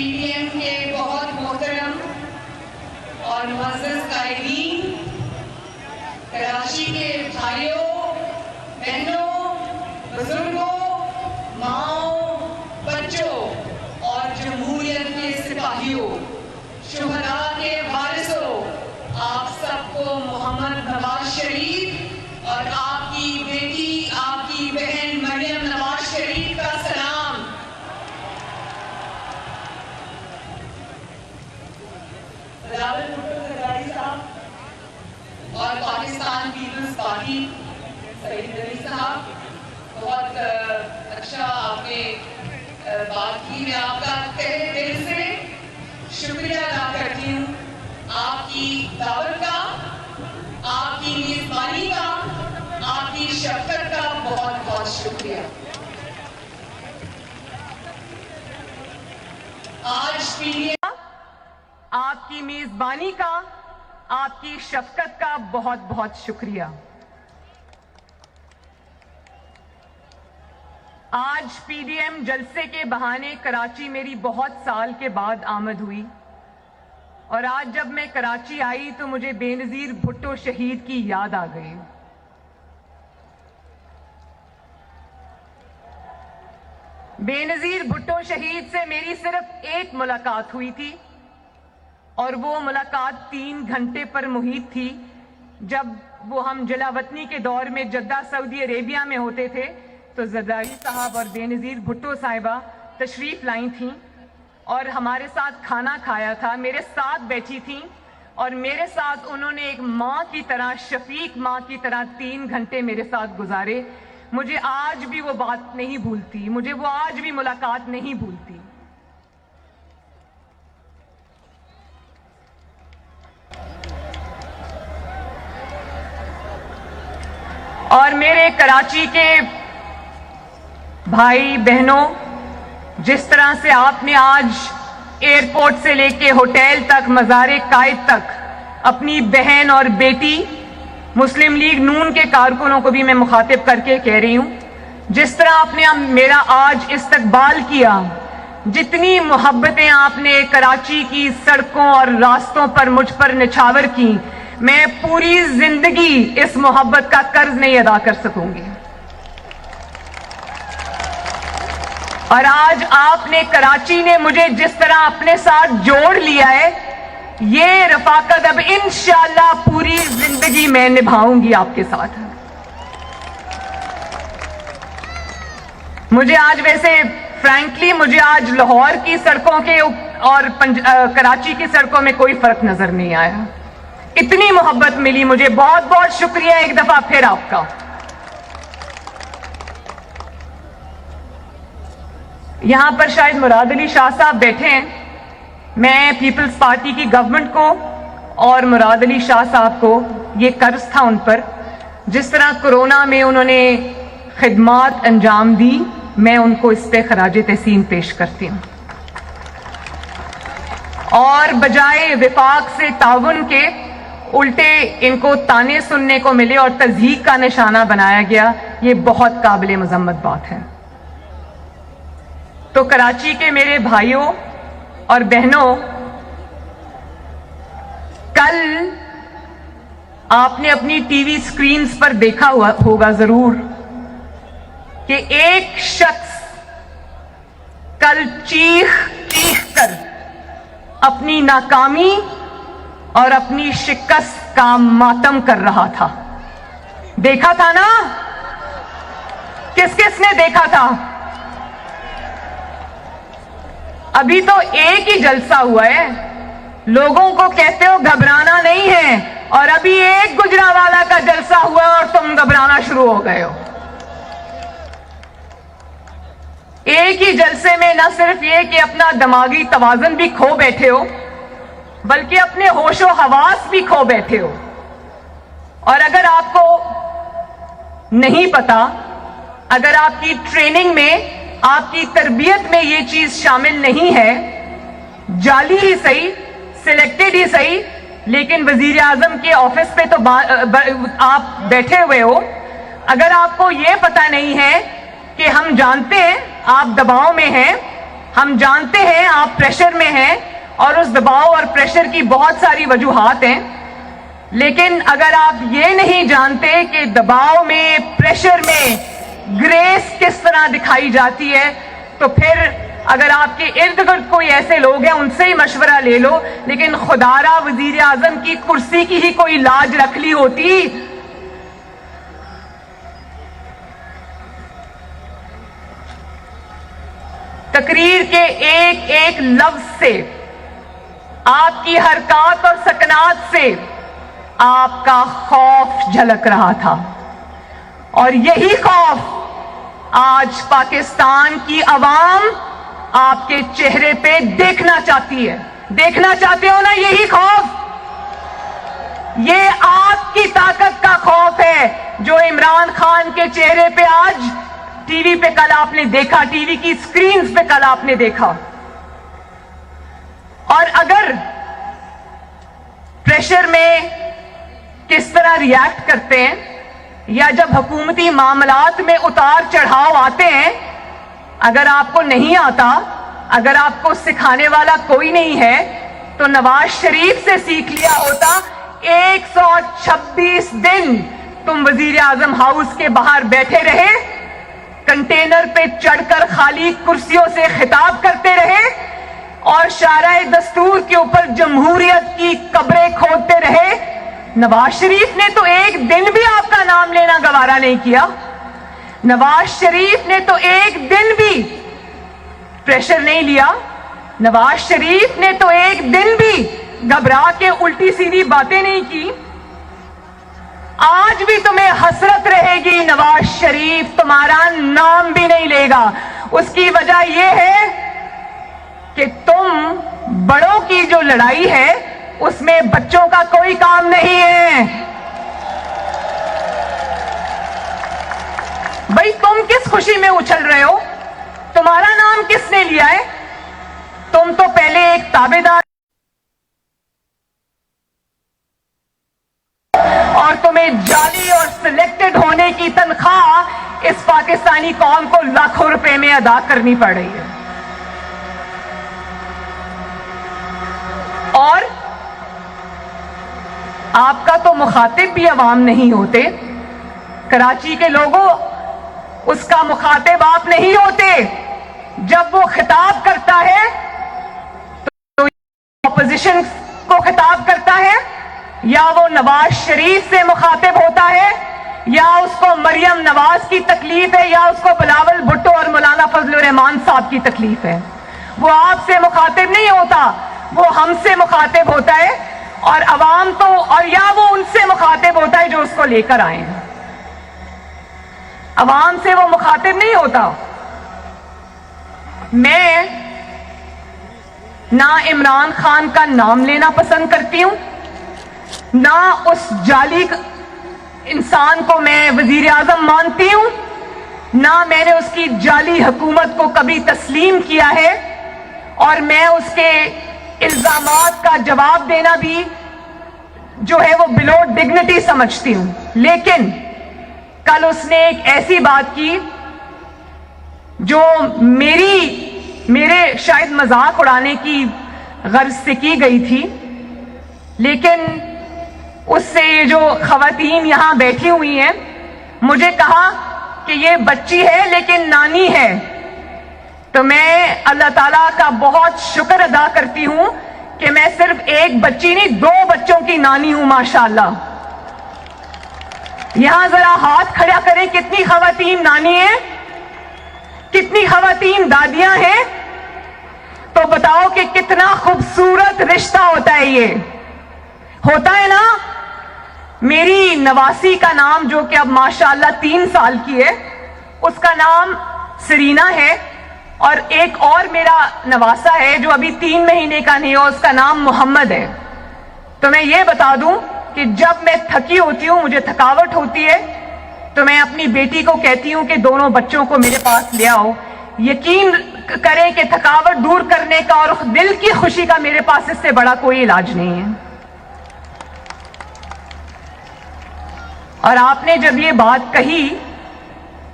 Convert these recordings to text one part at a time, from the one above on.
PDM کے بہت محترم اور معزز قائدین، کراچی کے بھائیوں، بہنوں، بزرگوں، ماؤں، بچوں اور جمہوریت کے سپاہیوں، شہداء کے وارثوں، آپ سب کو محمد نواز شریف اور آپ کی بیٹی، آپ کی بہن مریم نواز شریف کا سلام۔ راول بھٹو زرداری صاحب اور پاکستان پیپلز پارٹی سعید علی صاحب، بہت اچھا آپ نے بات کی۔ میں آپ کا تہہ دل سے شکریہ ادا کرتی ہوں، آپ کی دعوت کا، آپ کی میزبانی کا، آپ کی شفقت کا بہت بہت شکریہ۔ آج PDM آپ کی میزبانی کا، آپ کی شفقت کا بہت بہت شکریہ۔ آج PDM جلسے کے بہانے کراچی میری بہت سال کے بعد آمد ہوئی، اور آج جب میں کراچی آئی تو مجھے بے نظیر بھٹو شہید کی یاد آ گئی۔ بے نظیر بھٹو شہید سے میری صرف ایک ملاقات ہوئی تھی، اور وہ ملاقات 3 گھنٹے پر محیط تھی، جب وہ ہم جلا وطنی کے دور میں جدہ سعودی عربیہ میں ہوتے تھے تو زرداری صاحب اور بے نظیر بھٹو صاحبہ تشریف لائی تھیں اور ہمارے ساتھ کھانا کھایا تھا، میرے ساتھ بیٹھی تھیں، اور میرے ساتھ انہوں نے ایک ماں کی طرح، شفیق ماں کی طرح 3 گھنٹے میرے ساتھ گزارے۔ مجھے آج بھی وہ بات نہیں بھولتی، مجھے وہ آج بھی ملاقات نہیں بھولتی۔ اور میرے کراچی کے بھائی بہنوں، جس طرح سے آپ نے آج ایئرپورٹ سے لے کے ہوٹل تک، مزار قائد تک اپنی بہن اور بیٹی مسلم لیگ نون کے کارکنوں کو بھی میں مخاطب کر کے کہہ رہی ہوں، جس طرح آپ نے میرا آج استقبال کیا، جتنی محبتیں آپ نے کراچی کی سڑکوں اور راستوں پر مجھ پر نچھاور کی، میں پوری زندگی اس محبت کا قرض نہیں ادا کر سکوں گی۔ اور آج آپ نے، کراچی نے مجھے جس طرح اپنے ساتھ جوڑ لیا ہے، یہ رفاقت اب انشاءاللہ پوری زندگی میں نبھاؤں گی آپ کے ساتھ۔ مجھے آج ویسے فرینکلی مجھے آج لاہور کی سڑکوں کے اور کراچی کی سڑکوں میں کوئی فرق نظر نہیں آیا، اتنی محبت ملی مجھے۔ بہت بہت شکریہ ایک دفعہ پھر آپ کا۔ یہاں پر شاید مراد علی شاہ صاحب بیٹھے ہیں، میں پیپلز پارٹی کی گورنمنٹ کو اور مراد علی شاہ صاحب کو یہ قرض تھا ان پر، جس طرح کورونا میں انہوں نے خدمات انجام دی، میں ان کو اس پہ خراج تحسین پیش کرتی ہوں۔ اور بجائے وفاق سے تعاون کے الٹے ان کو تانے سننے کو ملے اور تضحیک کا نشانہ بنایا گیا، یہ بہت قابل مذمت بات ہے۔ تو کراچی کے میرے بھائیوں اور بہنوں، کل آپ نے اپنی ٹی وی سکرینز پر دیکھا ہوگا ضرور کہ ایک شخص کل چیخ چیخ کر اپنی ناکامی اور اپنی شکست کا ماتم کر رہا تھا۔ دیکھا تھا نا؟ کس کس نے دیکھا تھا؟ ابھی تو ایک ہی جلسہ ہوا ہے، لوگوں کو کہتے ہو گھبرانا نہیں ہے، اور ابھی ایک گجرانوالہ کا جلسہ ہوا اور تم گھبرانا شروع ہو گئے ہو۔ ایک ہی جلسے میں نہ صرف یہ کہ اپنا دماغی توازن بھی کھو بیٹھے ہو، بلکہ اپنے ہوش و حواس بھی کھو بیٹھے ہو۔ اور اگر آپ کو نہیں پتا، اگر آپ کی ٹریننگ میں، آپ کی تربیت میں یہ چیز شامل نہیں ہے، جعلی ہی صحیح، سلیکٹڈ ہی صحیح، لیکن وزیر اعظم کے آفس پہ تو آپ بیٹھے ہوئے ہو، اگر آپ کو یہ پتہ نہیں ہے کہ ہم جانتے ہیں آپ دباؤ میں ہیں، ہم جانتے ہیں آپ پریشر میں ہیں اور اس دباؤ اور پریشر کی بہت ساری وجوہات ہیں، لیکن اگر آپ یہ نہیں جانتے کہ دباؤ میں، پریشر میں گریس کس طرح دکھائی جاتی ہے، تو پھر اگر آپ کے ارد گرد کوئی ایسے لوگ ہیں ان سے ہی مشورہ لے لو، لیکن خدارا وزیر اعظم کی کرسی کی ہی کوئی لاج رکھ لی ہوتی۔ تقریر کے ایک ایک لفظ سے، آپ کی حرکات اور سکنات سے آپ کا خوف جھلک رہا تھا، اور یہی خوف آج پاکستان کی عوام آپ کے چہرے پہ دیکھنا چاہتی ہے۔ دیکھنا چاہتے ہو نا یہی خوف؟ یہ آپ کی طاقت کا خوف ہے جو عمران خان کے چہرے پہ آج ٹی وی پہ کل آپ نے دیکھا، ٹی وی کی سکرینز پہ کل آپ نے دیکھا۔ اور اگر پریشر میں کس طرح ریاکٹ کرتے ہیں، یا جب حکومتی معاملات میں اتار چڑھاؤ آتے ہیں، اگر آپ کو نہیں آتا، اگر آپ کو سکھانے والا کوئی نہیں ہے، تو نواز شریف سے سیکھ لیا ہوتا۔ 126 دن تم وزیر اعظم ہاؤس کے باہر بیٹھے رہے، کنٹینر پہ چڑھ کر خالی کرسیوں سے خطاب کرتے رہے، اور شارع دستور کے اوپر جمہوریت کی قبریں کھودتے رہے۔ نواز شریف نے تو ایک دن بھی آپ کا نام لینا گوارا نہیں کیا۔ نواز شریف نے تو ایک دن بھی پریشر نہیں لیا۔ نواز شریف نے تو ایک دن بھی گھبرا کے الٹی سیدھی باتیں نہیں کی۔ آج بھی تمہیں حسرت رہے گی، نواز شریف تمہارا نام بھی نہیں لے گا۔ اس کی وجہ یہ ہے کہ تم بڑوں کی جو لڑائی ہے اس میں بچوں کا کوئی کام نہیں ہے۔ بھئی تم کس خوشی میں اچھل رہے ہو؟ تمہارا نام کس نے لیا ہے؟ تم تو پہلے ایک تابعدار، اور تمہیں جعلی اور سلیکٹڈ ہونے کی تنخواہ اس پاکستانی قوم کو لاکھوں روپے میں ادا کرنی پڑ رہی ہے۔ اور آپ کا تو مخاطب بھی عوام نہیں ہوتے۔ کراچی کے لوگوں، اس کا مخاطب آپ نہیں ہوتے۔ جب وہ خطاب کرتا ہے تو اپوزیشن کو خطاب کرتا ہے، یا وہ نواز شریف سے مخاطب ہوتا ہے، یا اس کو مریم نواز کی تکلیف ہے، یا اس کو بلاول بھٹو اور مولانا فضل الرحمان صاحب کی تکلیف ہے۔ وہ آپ سے مخاطب نہیں ہوتا، وہ ہم سے مخاطب ہوتا ہے، اور عوام تو، اور یا وہ ان سے مخاطب ہوتا ہے جو اس کو لے کر آئے ہیں۔ عوام سے وہ مخاطب نہیں ہوتا۔ میں نہ عمران خان کا نام لینا پسند کرتی ہوں، نہ اس جعلی انسان کو میں وزیر اعظم مانتی ہوں، نہ میں نے اس کی جعلی حکومت کو کبھی تسلیم کیا ہے، اور میں اس کے الزامات کا جواب دینا بھی جو ہے وہ بلو ڈگنیٹی سمجھتی ہوں۔ لیکن کل اس نے ایک ایسی بات کی جو میرے شاید مذاق اڑانے کی غرض سے کی گئی تھی، لیکن اس سے یہ جو خواتین یہاں بیٹھی ہوئی ہیں، مجھے کہا کہ یہ بچی ہے لیکن نانی ہے۔ تو میں اللہ تعالیٰ کا بہت شکر ادا کرتی ہوں کہ میں صرف ایک بچی نہیں، 2 بچوں کی نانی ہوں ماشاءاللہ۔ یہاں ذرا ہاتھ کھڑا کریں، کتنی خواتین نانی ہیں، کتنی خواتین دادیاں ہیں؟ تو بتاؤ کہ کتنا خوبصورت رشتہ ہوتا ہے یہ، ہوتا ہے نا۔ میری نواسی کا نام جو کہ اب ماشاءاللہ 3 سال کی ہے، اس کا نام سرینا ہے، اور ایک اور میرا نواسا ہے جو ابھی 3 مہینے کا نہیں ہے، اس کا نام محمد ہے۔ تو میں یہ بتا دوں کہ جب میں تھکی ہوتی ہوں، مجھے تھکاوٹ ہوتی ہے، تو میں اپنی بیٹی کو کہتی ہوں کہ دونوں بچوں کو میرے پاس لے آؤ۔ یقین کریں کہ تھکاوٹ دور کرنے کا اور دل کی خوشی کا میرے پاس اس سے بڑا کوئی علاج نہیں ہے۔ اور آپ نے جب یہ بات کہی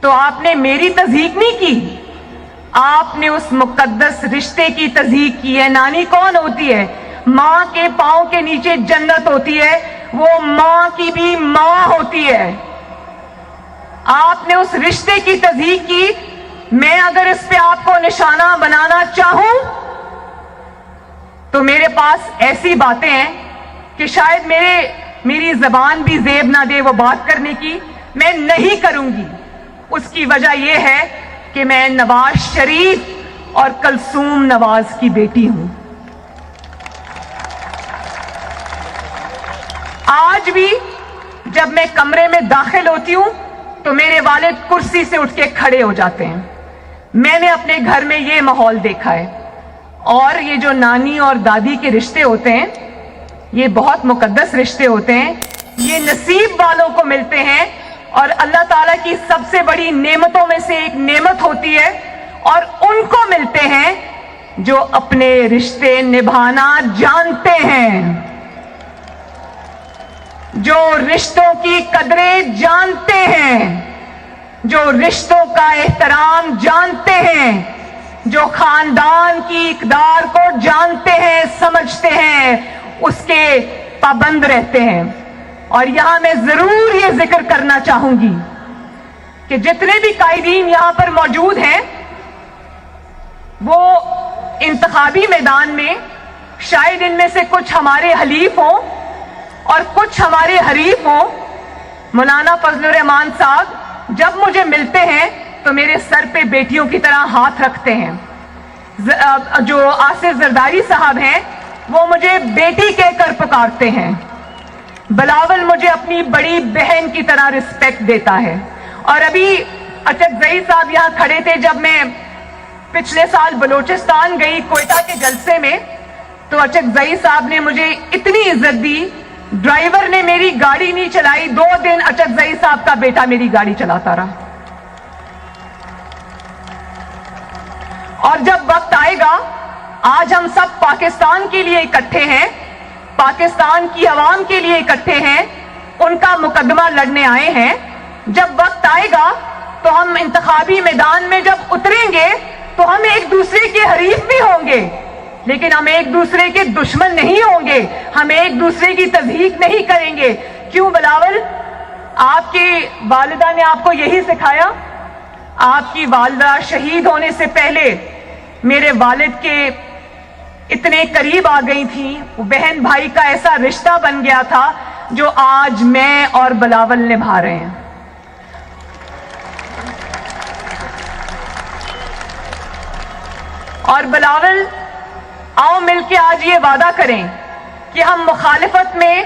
تو آپ نے میری تصدیق نہیں کی، آپ نے اس مقدس رشتے کی تضحیق کی ہے. نانی کون ہوتی ہے؟ ماں کے پاؤں کے نیچے جنت ہوتی ہے, وہ ماں کی بھی ماں ہوتی ہے. آپ نے اس رشتے کی تضحیق کی. میں اگر اس پہ آپ کو نشانہ بنانا چاہوں تو میرے پاس ایسی باتیں ہیں کہ شاید میری زبان بھی زیب نہ دے وہ بات کرنے کی. میں نہیں کروں گی. اس کی وجہ یہ ہے کہ میں نواز شریف اور کلثوم نواز کی بیٹی ہوں. آج بھی جب میں کمرے میں داخل ہوتی ہوں تو میرے والد کرسی سے اٹھ کے کھڑے ہو جاتے ہیں. میں نے اپنے گھر میں یہ ماحول دیکھا ہے. اور یہ جو نانی اور دادی کے رشتے ہوتے ہیں یہ بہت مقدس رشتے ہوتے ہیں. یہ نصیب والوں کو ملتے ہیں اور اللہ تعالیٰ کی سب سے بڑی نعمتوں میں سے ایک نعمت ہوتی ہے, اور ان کو ملتے ہیں جو اپنے رشتے نبھانا جانتے ہیں, جو رشتوں کی قدریں جانتے ہیں, جو رشتوں کا احترام جانتے ہیں, جو خاندان کی اقدار کو جانتے ہیں, سمجھتے ہیں, اس کے پابند رہتے ہیں. اور یہاں میں ضرور یہ ذکر کرنا چاہوں گی کہ جتنے بھی قائدین یہاں پر موجود ہیں وہ انتخابی میدان میں شاید ان میں سے کچھ ہمارے حلیف ہوں اور کچھ ہمارے حریف ہوں. مولانا فضل الرحمان صاحب جب مجھے ملتے ہیں تو میرے سر پہ بیٹیوں کی طرح ہاتھ رکھتے ہیں. جو آصف زرداری صاحب ہیں وہ مجھے بیٹی کہہ کر پکارتے ہیں. بلاول مجھے اپنی بڑی بہن کی طرح رسپیکٹ دیتا ہے. اور ابھی اچکزئی صاحب یہاں کھڑے تھے جب میں پچھلے سال بلوچستان گئی کوئٹہ کے جلسے میں, تو اچکزئی صاحب نے مجھے اتنی عزت دی. ڈرائیور نے میری گاڑی نہیں چلائی, 2 دن اچکزئی صاحب کا بیٹا میری گاڑی چلاتا رہا. اور جب وقت آئے گا, آج ہم سب پاکستان کے لیے اکٹھے ہیں, پاکستان کی عوام کے لیے اکٹھے ہیں, ان کا مقدمہ لڑنے آئے ہیں. جب وقت آئے گا تو ہم انتخابی میدان میں جب اتریں گے تو ہم ایک دوسرے کے حریف بھی ہوں گے, لیکن ہم ایک دوسرے کے دشمن نہیں ہوں گے. ہم ایک دوسرے کی تضحیق نہیں کریں گے. کیوں بلاول؟ آپ کی والدہ نے آپ کو یہی سکھایا. آپ کی والدہ شہید ہونے سے پہلے میرے والد کے اتنے قریب آ گئی تھیں, بہن بھائی کا ایسا رشتہ بن گیا تھا جو آج میں اور بلاول نبھا رہے ہیں. اور بلاول, آؤ مل کے آج یہ وعدہ کریں کہ ہم مخالفت میں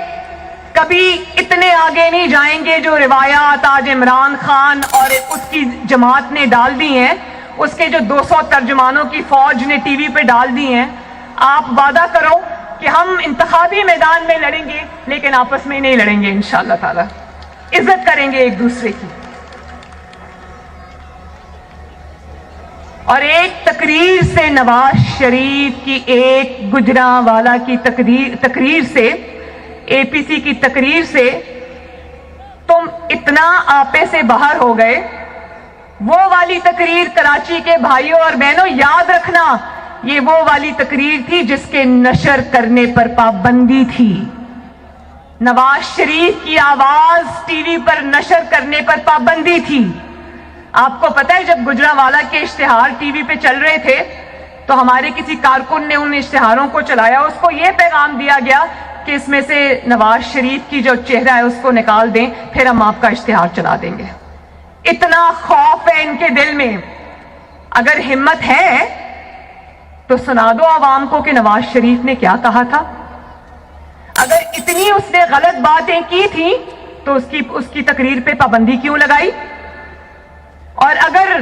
کبھی اتنے آگے نہیں جائیں گے جو روایات آج عمران خان اور اس کی جماعت نے ڈال دی ہیں, اس کے جو 200 ترجمانوں کی فوج نے ٹی وی پہ ڈال دی ہیں. آپ وعدہ کرو کہ ہم انتخابی میدان میں لڑیں گے لیکن آپس میں نہیں لڑیں گے انشاءاللہ تعالی. عزت کریں گے ایک دوسرے کی. اور ایک تقریر سے, نواز شریف کی ایک گجرانوالہ کی تقریر سے, اے پی سی کی تقریر سے تم اتنا آپے سے باہر ہو گئے. وہ والی تقریر کراچی کے بھائیوں اور بہنوں یاد رکھنا, یہ وہ والی تقریر تھی جس کے نشر کرنے پر پابندی تھی. نواز شریف کی آواز ٹی وی پر نشر کرنے پر پابندی تھی. آپ کو پتہ ہے جب گجرانوالہ کے اشتہار ٹی وی پہ چل رہے تھے تو ہمارے کسی کارکن نے ان اشتہاروں کو چلایا, اس کو یہ پیغام دیا گیا کہ اس میں سے نواز شریف کی جو چہرہ ہے اس کو نکال دیں, پھر ہم آپ کا اشتہار چلا دیں گے. اتنا خوف ہے ان کے دل میں. اگر ہمت ہے تو سنا دو عوام کو کہ نواز شریف نے کیا کہا تھا. اگر اتنی اس نے غلط باتیں کی تھیں تو اس کی تقریر پہ پابندی کیوں لگائی. اور اگر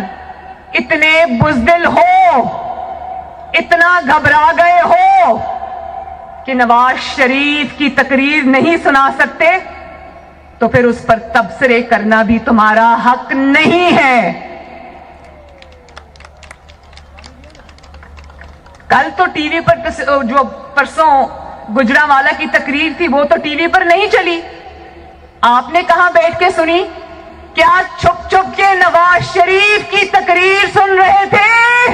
اتنے بزدل ہو, اتنا گھبرا گئے ہو کہ نواز شریف کی تقریر نہیں سنا سکتے تو پھر اس پر تبصرے کرنا بھی تمہارا حق نہیں ہے. کل تو ٹی وی پر جو پرسوں گجرانوالہ کی تقریر تھی وہ تو ٹی وی پر نہیں چلی. آپ نے کہاں بیٹھ کے سنی؟ کیا چھپ چھپ کے نواز شریف کی تقریر سن رہے تھے؟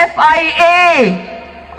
FIA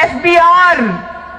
FBR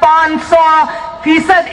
500%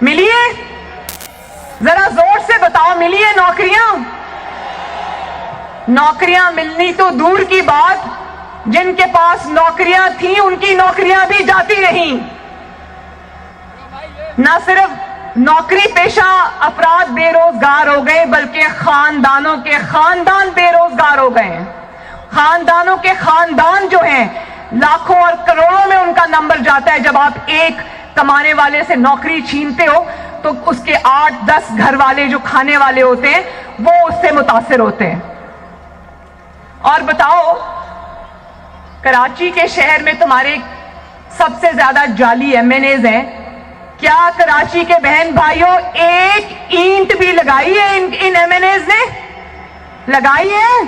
ملی ہے؟ ذرا زور سے بتاؤ، ملی ہے نوکریاں؟ نوکریاں ملنی تو دور کی بات، جن کے پاس نوکریاں تھیں ان کی نوکریاں بھی جاتی رہیں۔ نہ صرف نوکری پیشہ افراد بے روزگار ہو گئے، بلکہ خاندانوں کے خاندان بے روزگار ہو گئے ہیں۔ خاندانوں کے خاندان جو ہیں، لاکھوں اور کروڑوں میں ان کا نمبر جاتا ہے۔ جب آپ ایک کمانے والے سے نوکری چھینتے ہو تو اس کے 8-10 گھر والے جو کھانے والے ہوتے ہیں وہ اس سے متاثر ہوتے ہیں۔ اور بتاؤ، کراچی کے شہر میں تمہارے سب سے زیادہ جعلی ایم این ایز ہیں، کیا کراچی کے بہن بھائیوں ایک اینٹ بھی لگائی ہے ان ایم این ایز نے؟ لگائی ہے؟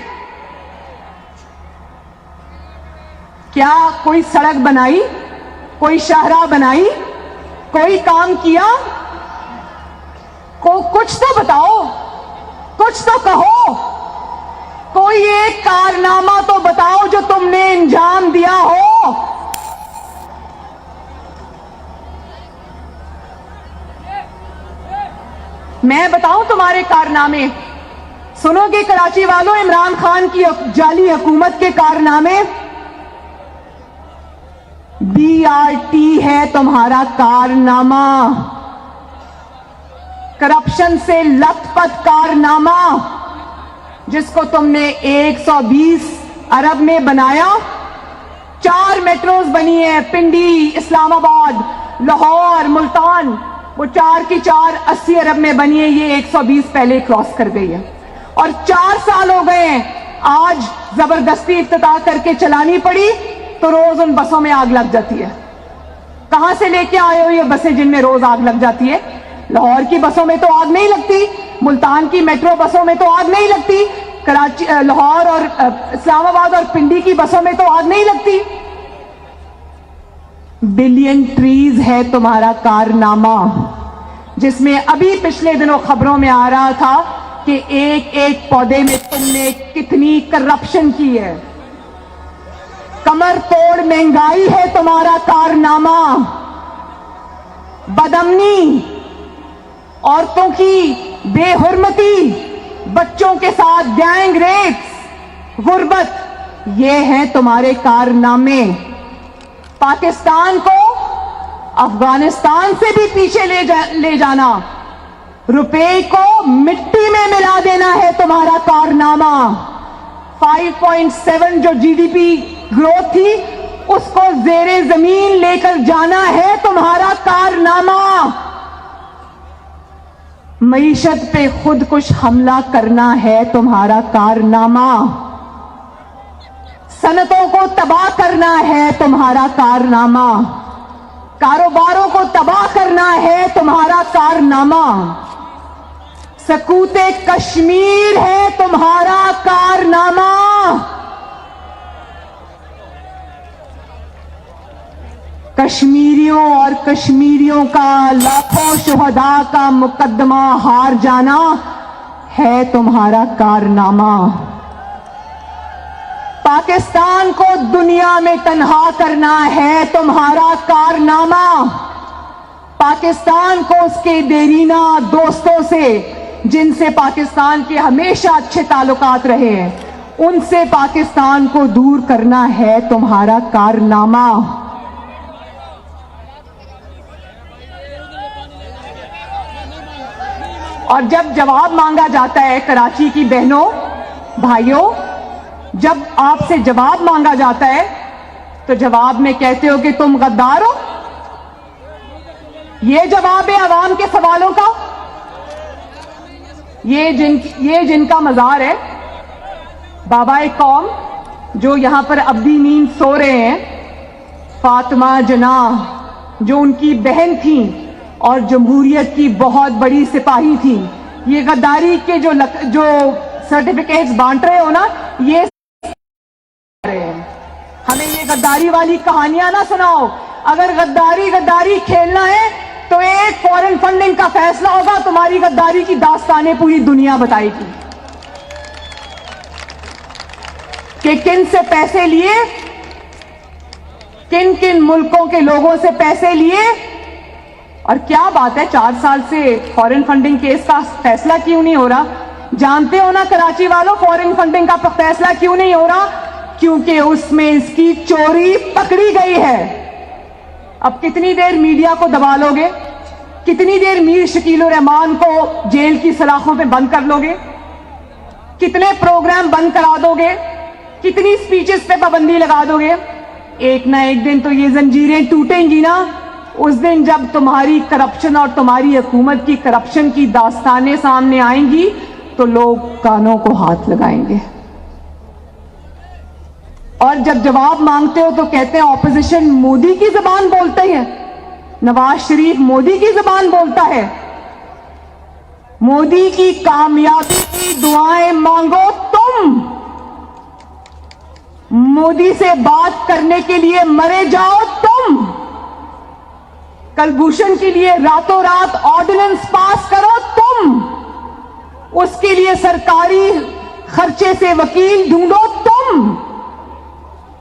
کیا کوئی سڑک بنائی، کوئی شاہراہ بنائی، کوئی کام کیا؟ کچھ تو بتاؤ، کچھ تو کہو، کوئی ایک کارنامہ تو بتاؤ جو تم نے انجام دیا ہو۔ میں بتاؤں تمہارے کارنامے؟ سنو گے کراچی والوں عمران خان کی جعلی حکومت کے کارنامے؟ BRT ہے تمہارا کارنامہ، کرپشن سے لت پت کارنامہ، جس کو تم نے 120 ارب میں بنایا۔ 4 میٹروز بنی ہیں، پنڈی، اسلام آباد، لاہور، ملتان، وہ 4 کی 4 80 ارب میں بنی ہے، یہ 120 پہلے کراس کر گئی ہے۔ اور 4 سال ہو گئے ہیں، آج زبردستی افتتاح کر کے چلانی پڑی تو روز ان بسوں میں آگ لگ جاتی ہے۔ کہاں سے لے کے آئے ہو یہ بسیں جن میں روز آگ لگ جاتی ہے؟ لاہور کی بسوں میں تو آگ نہیں لگتی، ملتان کی میٹرو بسوں میں تو آگ نہیں لگتی، کراچی، لاہور اور اسلام آباد اور پنڈی کی بسوں میں تو آگ نہیں لگتی۔ بلین ٹریز ہے تمہارا کارنامہ، جس میں ابھی پچھلے دنوں خبروں میں آ رہا تھا کہ ایک ایک پودے میں تم نے کتنی کرپشن کی ہے۔ کمر توڑ مہنگائی ہے تمہارا کارنامہ، بدامنی، عورتوں کی بے حرمتی، بچوں کے ساتھ گینگ ریپس، غربت، یہ ہیں تمہارے کارنامے۔ پاکستان کو افغانستان سے بھی پیچھے لے جانا، روپے کو مٹی میں ملا دینا ہے تمہارا کارنامہ۔ 5.7 جو GDP گروتھ تھی اس کو زیر زمین لے کر جانا ہے تمہارا کارنامہ۔ معیشت پہ خود کش حملہ کرنا ہے تمہارا کارنامہ۔ صنعتوں کو تباہ کرنا ہے تمہارا کارنامہ، کاروباروں کو تباہ کرنا ہے تمہارا کارنامہ، سکوت کشمیر ہے تمہارا کارنامہ۔ کشمیریوں اور کشمیریوں کا لاکھوں شہداء کا مقدمہ ہار جانا ہے تمہارا کارنامہ۔ پاکستان کو دنیا میں تنہا کرنا ہے تمہارا کارنامہ۔ پاکستان کو اس کے دیرینہ دوستوں سے، جن سے پاکستان کے ہمیشہ اچھے تعلقات رہے ہیں، ان سے پاکستان کو دور کرنا ہے تمہارا کارنامہ۔ اور جب جواب مانگا جاتا ہے کراچی کی بہنوں، بھائیوں، جب آپ سے جواب مانگا جاتا ہے تو جواب میں کہتے ہو کہ تم غدار ہو۔ یہ جواب ہے عوام کے سوالوں کا۔ یہ جن کا مزار ہے، بابا قوم، جو یہاں پر ابدی نیند سو رہے ہیں، فاطمہ جناح، جو ان کی بہن تھیں اور جمہوریت کی بہت بڑی سپاہی تھیں، یہ غداری کے جو سرٹیفکیٹس بانٹ رہے ہو نا، یہ ہمیں یہ غداری والی کہانیاں نہ سناؤ۔ اگر غداری کھیلنا ہے تو ایک فورن فنڈنگ کا فیصلہ ہوگا، تمہاری غداری کی داستانیں پوری دنیا بتائے گی کہ کن سے پیسے لیے، کن کن ملکوں کے لوگوں سے پیسے لیے، اور کیا بات ہے 4 سال سے فورن فنڈنگ کیس کا فیصلہ کیوں نہیں ہو رہا؟ جانتے ہو نا کراچی والوں فورن فنڈنگ کا فیصلہ کیوں نہیں ہو رہا؟ کیونکہ اس میں اس کی چوری پکڑی گئی ہے۔ اب کتنی دیر میڈیا کو دبا لو گے؟ کتنی دیر میر شکیل الرحمان کو جیل کی سلاخوں پہ بند کر لو گے؟ کتنے پروگرام بند کرا دو گے؟ کتنی سپیچز پہ پابندی لگا دو گے؟ ایک نہ ایک دن تو یہ زنجیریں ٹوٹیں گی نا۔ اس دن جب تمہاری کرپشن اور تمہاری حکومت کی کرپشن کی داستانیں سامنے آئیں گی تو لوگ کانوں کو ہاتھ لگائیں گے۔ اور جب جواب مانگتے ہو تو کہتے ہیں اپوزیشن مودی کی زبان بولتے ہیں، نواز شریف مودی کی زبان بولتا ہے۔ مودی کی کامیابی کی دعائیں مانگو تم، مودی سے بات کرنے کے لیے مرے جاؤ تم، کلبھوشن کے لیے راتوں رات آرڈیننس پاس کرو تم، اس کے لیے سرکاری خرچے سے وکیل ڈھونڈو تم،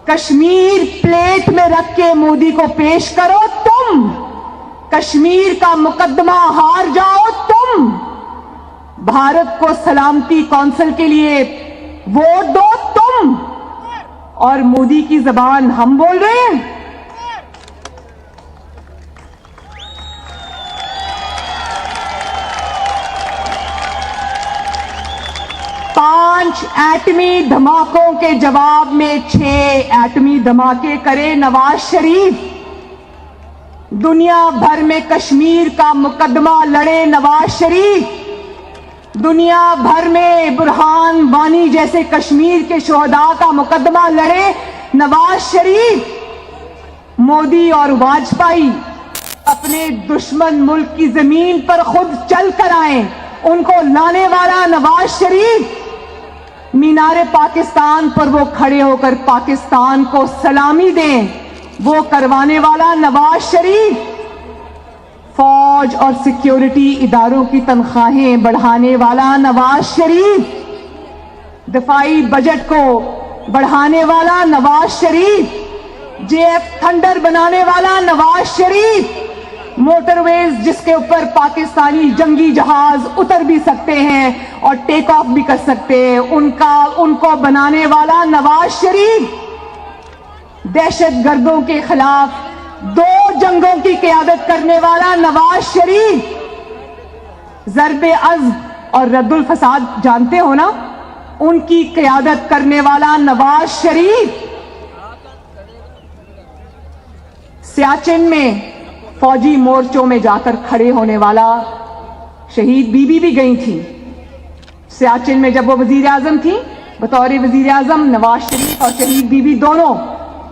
کشمیر پلیٹ میں رکھ کے مودی کو پیش کرو تم، کشمیر کا مقدمہ ہار جاؤ تم، بھارت کو سلامتی کونسل کے لیے ووٹ دو تم، اور مودی کی زبان ہم بول رہے ہیں۔ پانچ ایٹمی دھماکوں کے جواب میں 6 ایٹمی دھماکے کرے نواز شریف، دنیا بھر میں کشمیر کا مقدمہ لڑے نواز شریف، دنیا بھر میں برہان وانی جیسے کشمیر کے شہداء کا مقدمہ لڑے نواز شریف، مودی اور واجپئی اپنے دشمن ملک کی زمین پر خود چل کر آئیں، ان کو لانے والا نواز شریف، مینار پاکستان پر وہ کھڑے ہو کر پاکستان کو سلامی دیں وہ کروانے والا نواز شریف، فوج اور سیکیورٹی اداروں کی تنخواہیں بڑھانے والا نواز شریف، دفاعی بجٹ کو بڑھانے والا Nawaz Sharif, J F thunder بنانے والا نواز شریف، موٹر ویز جس کے اوپر پاکستانی جنگی جہاز اتر بھی سکتے ہیں اور ٹیک آف بھی کر سکتے ہیں، ان کو بنانے والا نواز شریف، دہشت گردوں کے خلاف 2 جنگوں کی قیادت کرنے والا نواز شریف، ضرب عزم اور رد الفساد جانتے ہو نا، ان کی قیادت کرنے والا نواز شریف، سیاچن میں فوجی مورچوں میں جا کر کھڑے ہونے والا، شہید بی بی بھی گئی تھی سیاچن میں جب وہ وزیر اعظم تھی، بطور وزیر اعظم نواز شریف اور شہید بی بی دونوں،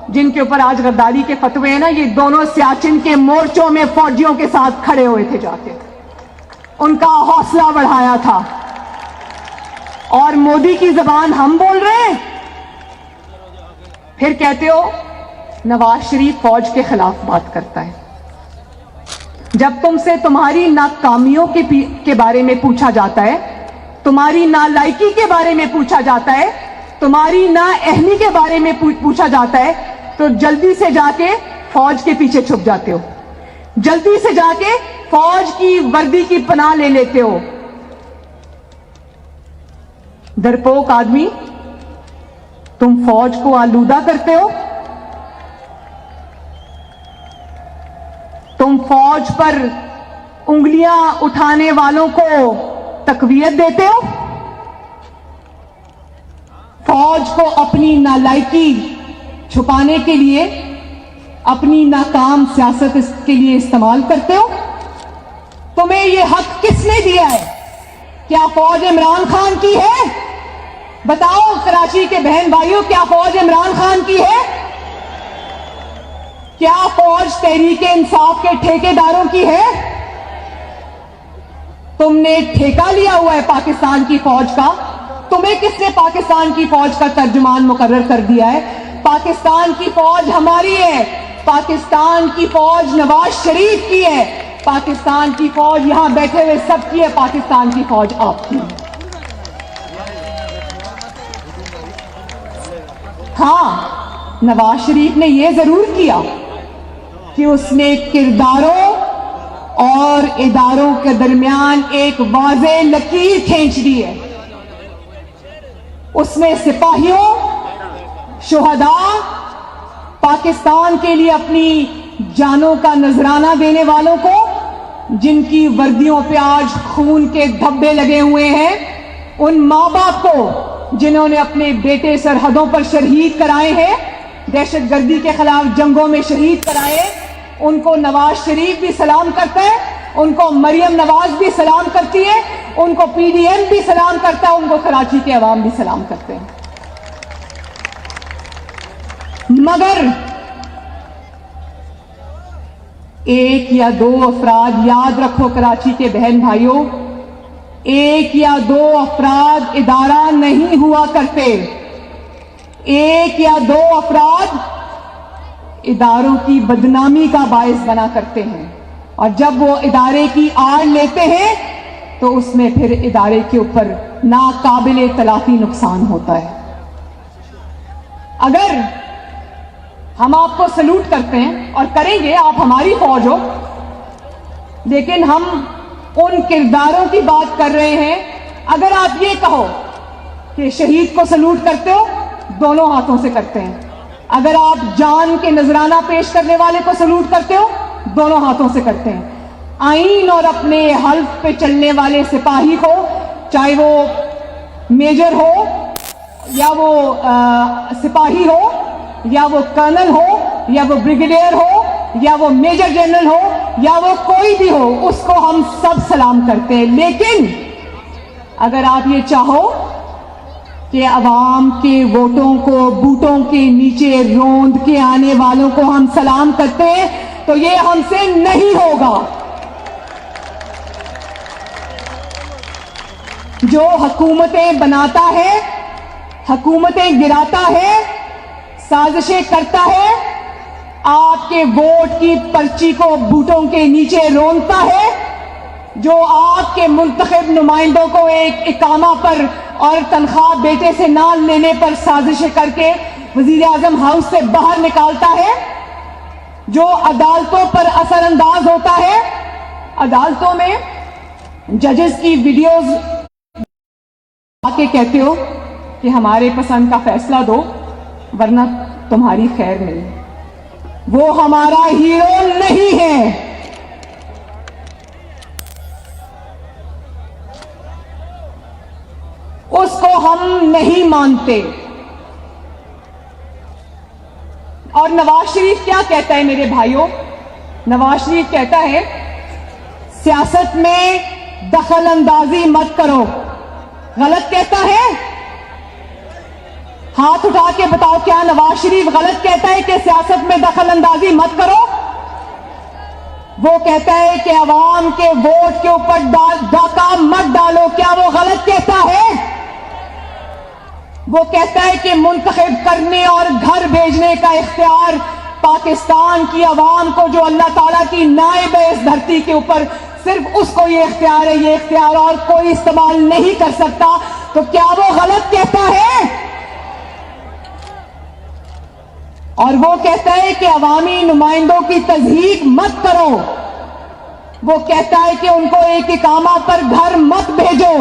جن کے اوپر آج غداری کے فتوے ہیں نا، یہ دونوں سیاچن کے مورچوں میں فوجیوں کے ساتھ کھڑے ہوئے تھے جا کے، ان کا حوصلہ بڑھایا تھا۔ اور مودی کی زبان ہم بول رہے ہیں، پھر کہتے ہو نواز شریف فوج کے خلاف بات کرتا ہے۔ جب تم سے تمہاری ناکامیوں کے بارے میں پوچھا جاتا ہے، تمہاری نالائکی کے بارے میں پوچھا جاتا ہے، تمہاری نااہلی کے بارے میں پوچھا جاتا ہے، تو جلدی سے جا کے فوج کے پیچھے چھپ جاتے ہو، جلدی سے جا کے فوج کی وردی کی پناہ لے لیتے ہو۔ ڈرپوک آدمی، تم فوج کو آلودہ کرتے ہو، تم فوج پر انگلیاں اٹھانے والوں کو تقویت دیتے ہو، فوج کو اپنی نالائکی چھپانے کے لیے، اپنی ناکام سیاست کے لیے استعمال کرتے ہو۔ تمہیں یہ حق کس نے دیا ہے؟ کیا فوج عمران خان کی ہے؟ بتاؤ کراچی کے بہن بھائیوں، کیا فوج عمران خان کی ہے؟ کیا فوج تحریک انصاف کے ٹھیکیداروں کی ہے؟ تم نے ٹھیکہ لیا ہوا ہے پاکستان کی فوج کا۔ تمہیں کس نے پاکستان کی فوج کا ترجمان مقرر کر دیا ہے؟ پاکستان کی فوج ہماری ہے، پاکستان کی فوج نواز شریف کی ہے، پاکستان کی فوج یہاں بیٹھے ہوئے سب کی ہے، پاکستان کی فوج آپ کی ہے۔ ہاں، نواز شریف نے یہ ضرور کیا کہ اس نے کرداروں اور اداروں کے درمیان ایک واضح لکیر کھینچ دی ہے. اس میں سپاہیوں، شہداء، پاکستان کے لیے اپنی جانوں کا نذرانہ دینے والوں کو، جن کی وردیوں پہ آج خون کے دھبے لگے ہوئے ہیں، ان ماں باپ کو جنہوں نے اپنے بیٹے سرحدوں پر شہید کرائے ہیں، دہشت گردی کے خلاف جنگوں میں شہید کرائے، ان کو نواز شریف بھی سلام کرتا ہے، ان کو مریم نواز بھی سلام کرتی ہے، ان کو پی ڈی ایم بھی سلام کرتا ہے، ان کو کراچی کے عوام بھی سلام کرتے ہیں. مگر ایک یا دو افراد، یاد رکھو کراچی کے بہن بھائیوں، ایک یا دو افراد ادارہ نہیں ہوا کرتے. ایک یا دو افراد اداروں کی بدنامی کا باعث بنا کرتے ہیں، اور جب وہ ادارے کی آڑ لیتے ہیں تو اس میں پھر ادارے کے اوپر ناقابل تلافی نقصان ہوتا ہے. اگر ہم آپ کو سلوٹ کرتے ہیں اور کریں گے، آپ ہماری فوج ہو، لیکن ہم ان کرداروں کی بات کر رہے ہیں. اگر آپ یہ کہو کہ شہید کو سلوٹ کرتے ہو، دونوں ہاتھوں سے کرتے ہیں. اگر آپ جان کے نذرانہ پیش کرنے والے کو سلوٹ کرتے ہو، دونوں ہاتھوں سے کرتے ہیں. آئین اور اپنے حلف پہ چلنے والے سپاہی کو، چاہے وہ میجر ہو یا وہ سپاہی ہو یا وہ کرنل ہو یا وہ بریگیڈیئر ہو یا وہ میجر جنرل ہو یا وہ کوئی بھی ہو، اس کو ہم سب سلام کرتے ہیں. لیکن اگر آپ یہ چاہو کہ عوام کے ووٹوں کو بوٹوں کے نیچے روند کے آنے والوں کو ہم سلام کرتے ہیں، تو یہ ہم سے نہیں ہوگا. جو حکومتیں بناتا ہے، حکومتیں گراتا ہے، سازشیں کرتا ہے، آپ کے ووٹ کی پرچی کو بوٹوں کے نیچے رونتا ہے، جو آپ کے منتخب نمائندوں کو ایک اقامہ پر اور تنخواہ بیٹے سے نہ لینے پر سازشیں کر کے وزیر اعظم ہاؤس سے باہر نکالتا ہے، جو عدالتوں پر اثر انداز ہوتا ہے. عدالتوں میں ججز کی ویڈیوز آ کے کہتے ہو کہ ہمارے پسند کا فیصلہ دو ورنہ تمہاری خیر نہیں. وہ ہمارا ہیرو نہیں ہے. اس کو ہم نہیں مانتے. اور نواز شریف کیا کہتا ہے میرے بھائیوں؟ نواز شریف کہتا ہے سیاست میں دخل اندازی مت کرو. غلط کہتا ہے؟ ہاتھ اٹھا کے بتاؤ، کیا نواز شریف غلط کہتا ہے کہ سیاست میں دخل اندازی مت کرو؟ وہ کہتا ہے کہ عوام کے ووٹ کے اوپر ڈاکہ مت ڈالو، کیا وہ غلط کہتا ہے؟ وہ کہتا ہے کہ منتخب کرنے اور گھر بھیجنے کا اختیار پاکستان کی عوام کو، جو اللہ تعالیٰ کی نائب ہے اس دھرتی کے اوپر، صرف اس کو یہ اختیار ہے، یہ اختیار اور کوئی استعمال نہیں کر سکتا. تو کیا وہ غلط کہتا ہے؟ اور وہ کہتا ہے کہ عوامی نمائندوں کی تضحیک مت کرو. وہ کہتا ہے کہ ان کو ایک اقامہ پر گھر مت بھیجو.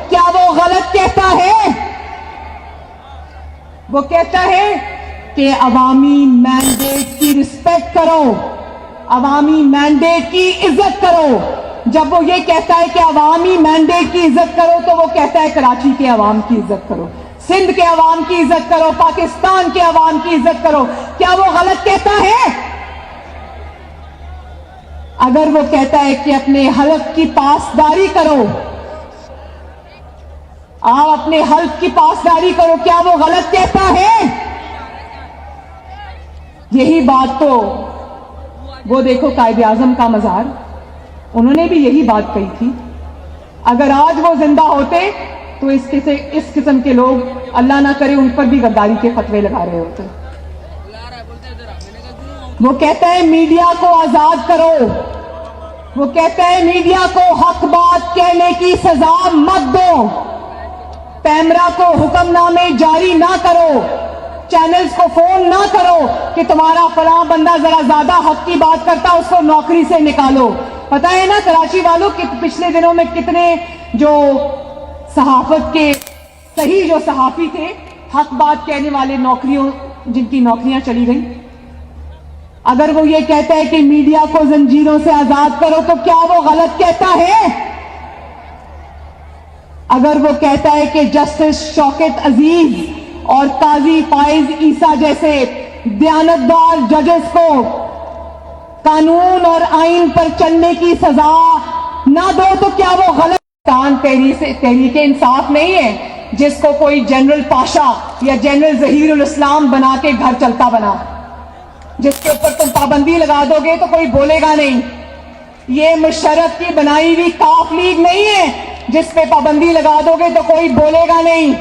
کیا وہ غلط کہتا ہے؟ وہ کہتا ہے کہ عوامی مینڈیٹ کی رسپیکٹ کرو، عوامی مینڈیٹ کی عزت کرو. جب وہ یہ کہتا ہے کہ عوامی مینڈیٹ کی عزت کرو تو وہ کہتا ہے کراچی کے عوام کی عزت کرو، سندھ کے عوام کی عزت کرو، پاکستان کے عوام کی عزت کرو. کیا وہ غلط کہتا ہے؟ اگر وہ کہتا ہے کہ اپنے حلف کی پاسداری کرو، آپ اپنے حلف کی پاسداری کرو، کیا وہ غلط کہتا ہے؟ یہی بات تو وہ دیکھو قائد اعظم کا مزار، انہوں نے بھی یہی بات کہی تھی. اگر آج وہ زندہ ہوتے تو اس قسم کے لوگ اللہ نہ کرے ان پر بھی غداری کے فتوے لگا رہے ہوتے. وہ کہتا ہے میڈیا کو آزاد کرو، وہ کہتا ہے میڈیا کو حق بات کہنے کی سزا مت دو، پیمرا کو حکم نامے جاری نہ کرو، چینلز کو فون نہ کرو کہ تمہارا فلاں بندہ ذرا زیادہ حق کی بات کرتا اس کو نوکری سے نکالو. پتہ ہے نا کراچی والوں کہ پچھلے دنوں میں کتنے جو صحافت کے صحیح جو صحافی تھے، حق بات کہنے والے، جن کی نوکریاں چلی گئیں. اگر وہ یہ کہتا ہے کہ میڈیا کو زنجیروں سے آزاد کرو تو کیا وہ غلط کہتا ہے؟ اگر وہ کہتا ہے کہ جسٹس شوکت عزیز اور قاضی فائز عیسیٰ جیسے دیانتدار ججز کو قانون اور آئین پر چلنے کی سزا نہ دو تو کیا وہ غلط؟ تحریک انصاف نہیں ہے جس کو کوئی جنرل پاشا یا جنرل ظہیر الاسلام بنا کے گھر چلتا بنا، جس کے اوپر تم پابندی لگا دو گے تو کوئی بولے گا نہیں. یہ مشرف کی بنائی ہوئی کاف لیگ نہیں ہے جس پہ پابندی لگا دو گے تو کوئی بولے گا نہیں.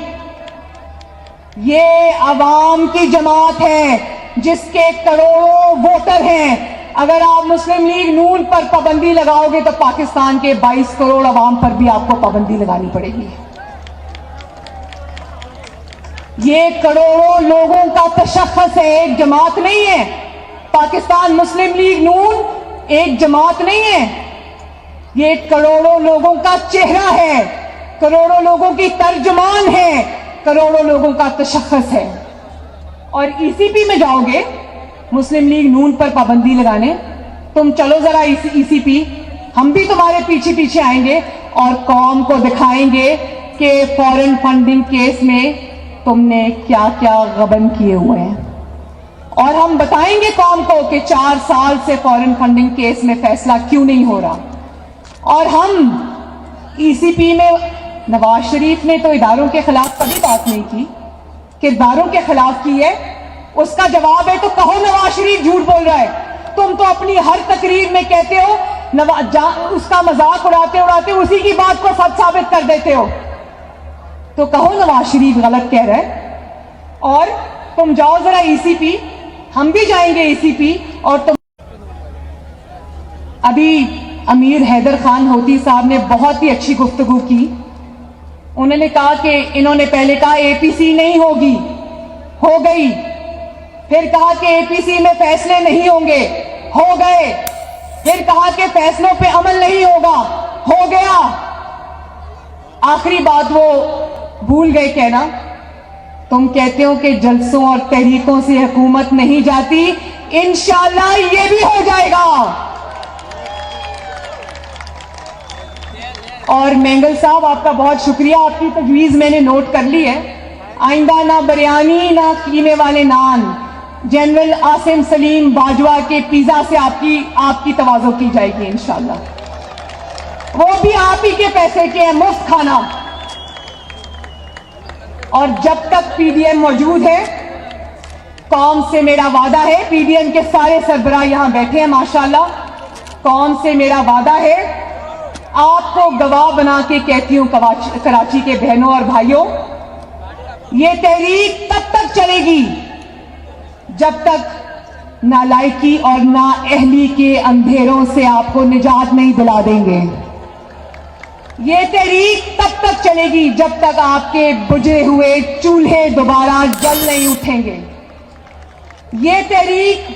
یہ عوام کی جماعت ہے جس کے کروڑوں ووٹر ہیں. اگر آپ مسلم لیگ نون پر پابندی لگاؤ گے تو پاکستان کے 22 کروڑ عوام پر بھی آپ کو پابندی لگانی پڑے گی. یہ کروڑوں لوگوں کا تشخص ہے، ایک جماعت نہیں ہے. پاکستان مسلم لیگ نون ایک جماعت نہیں ہے، یہ کروڑوں لوگوں کا چہرہ ہے، کروڑوں لوگوں کی ترجمان ہے، کروڑوں لوگوں کا تشخص ہے. اور ای سی پی میں جاؤ گے مسلم لیگ نون پر پابندی لگانے، تم چلو ذرا ای سی پی، ہم بھی تمہارے پیچھے پیچھے آئیں گے اور قوم کو دکھائیں گے کہ فارن فنڈنگ کیس میں تم نے کیا کیا غبن کیے ہوئے ہیں. اور ہم بتائیں گے قوم کو کہ 4 سال سے فارن فنڈنگ کیس میں فیصلہ کیوں نہیں ہو رہا. اور ہم ای سی پی میں نواز شریف نے تو اداروں کے خلاف کبھی بات نہیں کی، کرداروں کے خلاف کی ہے. اس کا جواب ہے تو کہو نواز شریف جھوٹ بول رہا ہے. تم تو اپنی ہر تقریر میں کہتے ہو اس کا مذاق اڑاتے اڑاتے اسی کی بات کو سچ ثابت کر دیتے ہو. تو کہو نواز شریف غلط کہہ رہا ہے. اور تم جاؤ ذرا ای سی پی، ہم بھی جائیں گے ای سی پی. اور تم ابھی امیر حیدر خان ہوتی صاحب نے بہت ہی اچھی گفتگو کی. انہوں نے کہا کہ انہوں نے پہلے کہا اے پی سی نہیں ہوگی، ہو گئی. پھر کہا کہ اے پی سی میں فیصلے نہیں ہوں گے، ہو گئے. پھر کہا کہ فیصلوں پہ عمل نہیں ہوگا، ہو گیا. آخری بات وہ بھول گئے کہنا. تم کہتے ہو کہ جلسوں اور تحریکوں سے حکومت نہیں جاتی، انشاءاللہ یہ بھی ہو جائے گا. اور مینگل صاحب آپ کا بہت شکریہ، آپ کی تجویز میں نے نوٹ کر لی ہے. آئندہ نہ بریانی نہ قیمے والے نان، جنرل عاصم سلیم باجوہ کے پیزا سے آپ کی تواضع کی جائے گی انشاءاللہ. وہ بھی آپ ہی کے پیسے کے ہیں، مفت کھانا. اور جب تک پی ڈی ایم موجود ہے، قوم سے میرا وعدہ ہے، پی ڈی ایم کے سارے سربراہ یہاں بیٹھے ہیں ماشاءاللہ، قوم سے میرا وعدہ ہے، آپ کو گواہ بنا کے کہتی ہوں کراچی کے بہنوں اور بھائیوں، یہ تحریک تب تک چلے گی جب تک نالائکی اور نااہلی کے اندھیروں سے آپ کو نجات نہیں دلا دیں گے. یہ تحریک تب تک چلے گی جب تک آپ کے بجھے ہوئے چولہے دوبارہ جل نہیں اٹھیں گے. یہ تحریک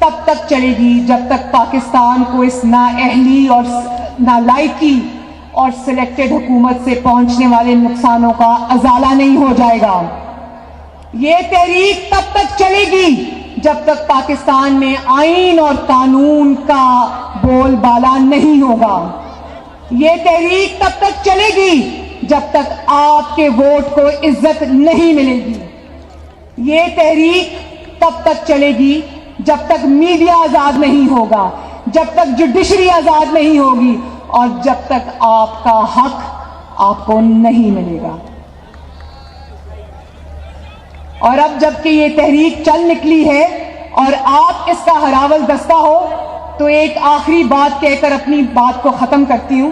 تب تک چلے گی جب تک پاکستان کو اس نااہلی اور نالائکی اور سلیکٹڈ حکومت سے پہنچنے والے نقصانوں کا ازالہ نہیں ہو جائے گا. یہ تحریک تب تک چلے گی جب تک پاکستان میں آئین اور قانون کا بول بالا نہیں ہوگا. یہ تحریک تب تک چلے گی جب تک آپ کے ووٹ کو عزت نہیں ملے گی. یہ تحریک تب تک چلے گی جب تک میڈیا آزاد نہیں ہوگا، جب تک جوڈیشری آزاد نہیں ہوگی، اور جب تک آپ کا حق آپ کو نہیں ملے گا. اور اب جب کہ یہ تحریک چل نکلی ہے اور آپ اس کا ہراول دستہ ہو، تو ایک آخری بات کہہ کر اپنی بات کو ختم کرتی ہوں.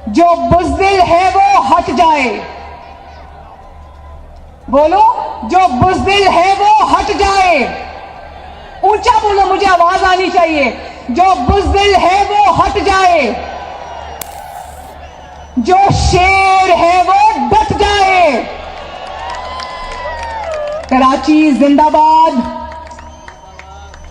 جو بزدل ہے وہ ہٹ جائے. بولو، جو بزدل ہے وہ ہٹ جائے. اونچا بولو، مجھے آواز آنی چاہیے. جو بزدل ہے وہ ہٹ جائے، جو شیر ہے وہ ڈٹ جائے. کراچی زندہ باد.